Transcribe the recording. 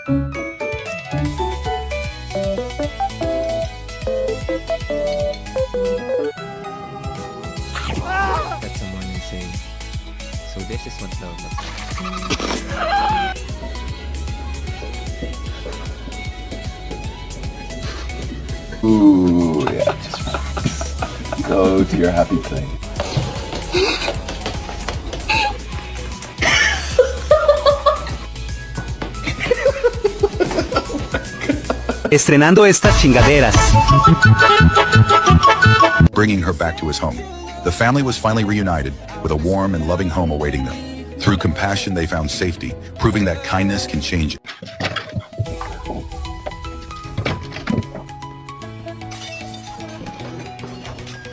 That someone is saying. So this is what love looks like. Ooh, yeah, just relax. Go to your happy place. Estrenando estas chingaderas. Bringing her back to his home. The family was finally reunited, with a warm and loving home awaiting them. Through compassion, they found safety, proving that kindness can change it.